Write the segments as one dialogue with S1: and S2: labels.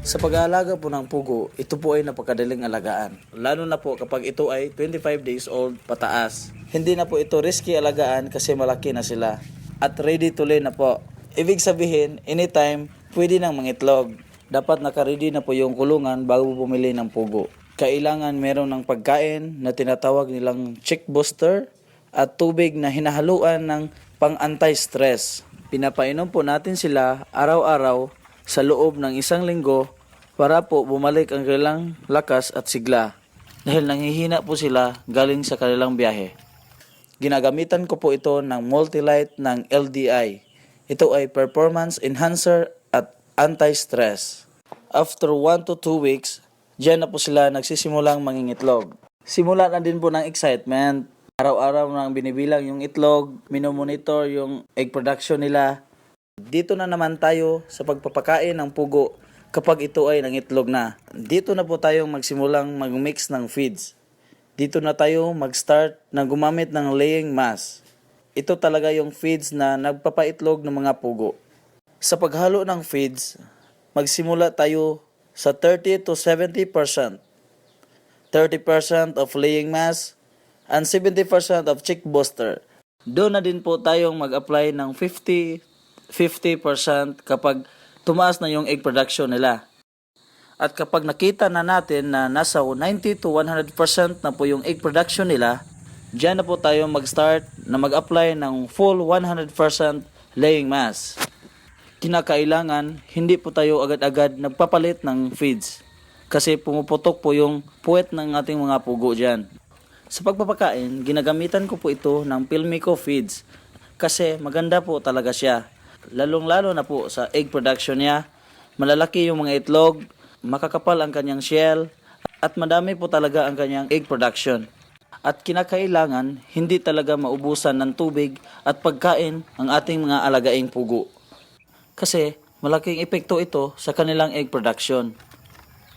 S1: Sa pag-aalaga po ng pugo, ito po ay napakadaling alagaan. Lalo na po kapag ito ay 25 days old pataas. Hindi na po ito risky alagaan kasi malaki na sila. At ready to lay na po. Ibig sabihin, anytime, pwede nang mangitlog. Dapat nakaready na po yung kulungan bago bumili ng pugo. Kailangan meron ng pagkain na tinatawag nilang chick booster at tubig na hinahaluan ng pang-anti-stress. Pinapainom po natin sila araw-araw sa loob ng 1 linggo para po bumalik ang kanilang lakas at sigla dahil nanghihina po sila galing sa kanilang biyahe. Ginagamitan ko po ito ng Multilite ng LDI. Ito ay performance enhancer at anti-stress. After 1 to 2 weeks, diyan na po sila nagsisimulang mangingitlog. Simula na din po ng excitement. Araw-araw nang binibilang yung itlog, minomonitor yung egg production nila. Dito na naman tayo sa pagpapakain ng pugo kapag ito ay nangitlog na. Dito na po tayong magsimulang mag-mix ng feeds. Dito na tayo mag-start na gumamit ng laying mass. Ito talaga yung feeds na nagpapaitlog ng mga pugo. Sa paghalo ng feeds, magsimula tayo sa 30 to 70%. 30% of laying mass and 70% of chick booster. Doon na din po tayong mag-apply ng 50% kapag tumaas na yung egg production nila. At kapag nakita na natin na nasa 90 to 100% na po yung egg production nila, diyan na po tayo mag-start na mag-apply ng full 100% laying mass. Kinakailangan, hindi po tayo agad-agad nagpapalit ng feeds kasi pumuputok po yung puwet ng ating mga pugo dyan. Sa pagpapakain, ginagamitan ko po ito ng Pilmico feeds kasi maganda po talaga siya. Lalong-lalo na po sa egg production niya, malalaki yung mga itlog, makakapal ang kanyang shell, at madami po talaga ang kanyang egg production. At kinakailangan, hindi talaga maubusan ng tubig at pagkain ang ating mga alagaing pugo. Kasi malaking epekto ito sa kanilang egg production.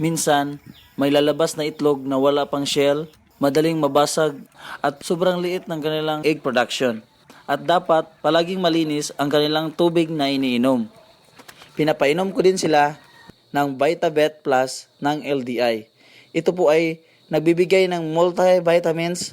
S1: Minsan, may lalabas na itlog na wala pang shell, madaling mabasag at sobrang liit ng kanilang egg production. At dapat palaging malinis ang kanilang tubig na iniinom. Pinapainom ko din sila ng VitaBet Plus ng LDI. Ito po ay nagbibigay ng multivitamins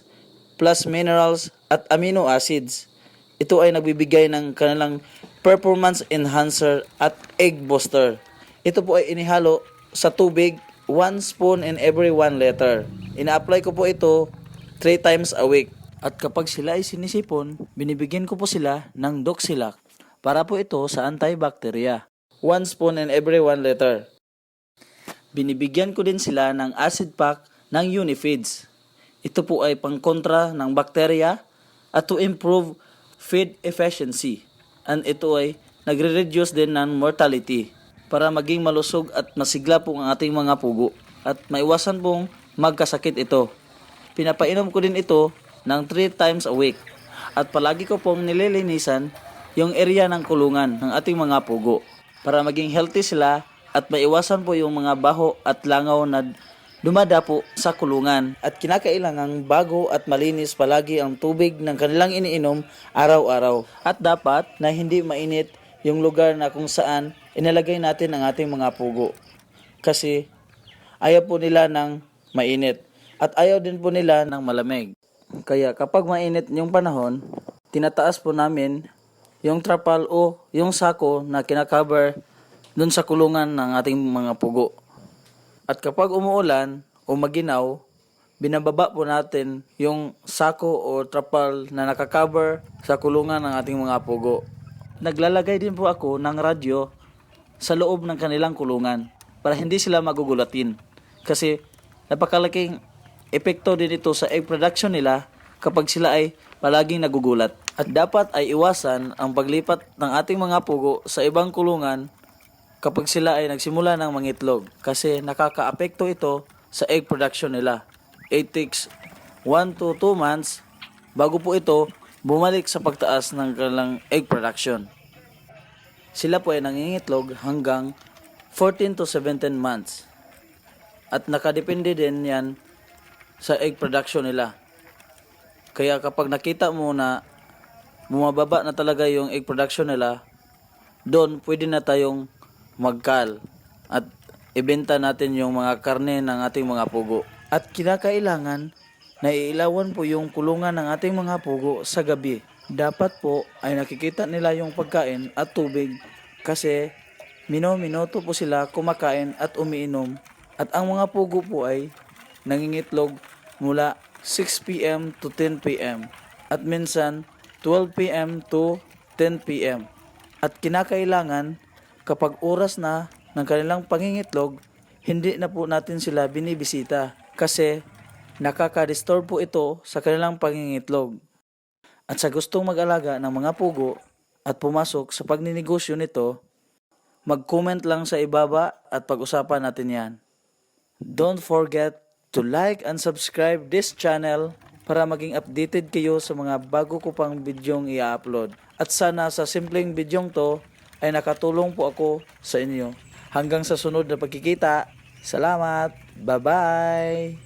S1: plus minerals at amino acids. Ito ay nagbibigay ng kanilang performance enhancer at egg booster. Ito po ay inihalo sa tubig 1 spoon in every 1 liter. Ina-apply ko po ito 3 times a week. At kapag sila ay sinisipon, binibigyan ko po sila ng Doxilac para po ito sa antibacteria. 1 spoon in every 1 liter. Binibigyan ko din sila ng acid pack ng Unifeeds. Ito po ay pangkontra ng bakterya at to improve feed efficiency. And ito ay nagre-reduce din ng mortality para maging malusog at masigla po ang ating mga pugo at maiwasan pong magkasakit ito. Pinapainom ko din ito ng 3 times a week at palagi ko pong nililinisan yung area ng kulungan ng ating mga pugo para maging healthy sila at maiwasan po yung mga baho at langaw na dumadapo sa kulungan. At kinakailangang bago at malinis palagi ang tubig ng kanilang iniinom araw-araw. At dapat na hindi mainit yung lugar na kung saan inilagay natin ang ating mga pugo. Kasi ayaw po nila ng mainit at ayaw din po nila ng malamig. Kaya kapag mainit yung panahon, tinataas po namin yung trapal o yung sako na kinakabar dun sa kulungan ng ating mga pugo. At kapag umuulan o maginaw, binababa po natin yung sako o trapal na nakakabar sa kulungan ng ating mga pugo. Naglalagay din po ako ng radyo sa loob ng kanilang kulungan para hindi sila magugulatin. Kasi napakalaking epekto din ito sa egg production nila kapag sila ay palaging nagugulat. At dapat ay iwasan ang paglipat ng ating mga pugo sa ibang kulungan kapag sila ay nagsimula ng mangitlog kasi nakakaapekto ito sa egg production nila. It takes 1 to 2 months bago po ito bumalik sa pagtaas ng kanilang egg production. Sila po ay nangingitlog hanggang 14 to 17 months. At nakadepende din yan sa egg production nila. Kaya kapag nakita mo na bumababa na talaga yung egg production nila, doon pwede na tayong magkal at ibenta natin yung mga karne ng ating mga pugo. At kinakailangan na iilawan po yung kulungan ng ating mga pugo sa gabi. Dapat po ay nakikita nila yung pagkain at tubig kasi minuto po sila kumakain at umiinom. At ang mga pugo po ay nangingitlog mula 6 p.m. to 10 p.m. at minsan 12 p.m. to 10 p.m. At kinakailangan kapag oras na ng kanilang pangingitlog, hindi na po natin sila binibisita kasi nakaka-disturb po ito sa kanilang pangingitlog. At sa gustong mag-alaga ng mga pugo at pumasok sa pagninegosyo nito, mag-comment lang sa ibaba at pag-usapan natin yan. Don't forget to like and subscribe this channel para maging updated kayo sa mga bago ko pang bidyong i-upload. At sana sa simpleng bidyong to ay nakatulong po ako sa inyo. Hanggang sa sunod na pagkikita. Salamat! Bye-bye!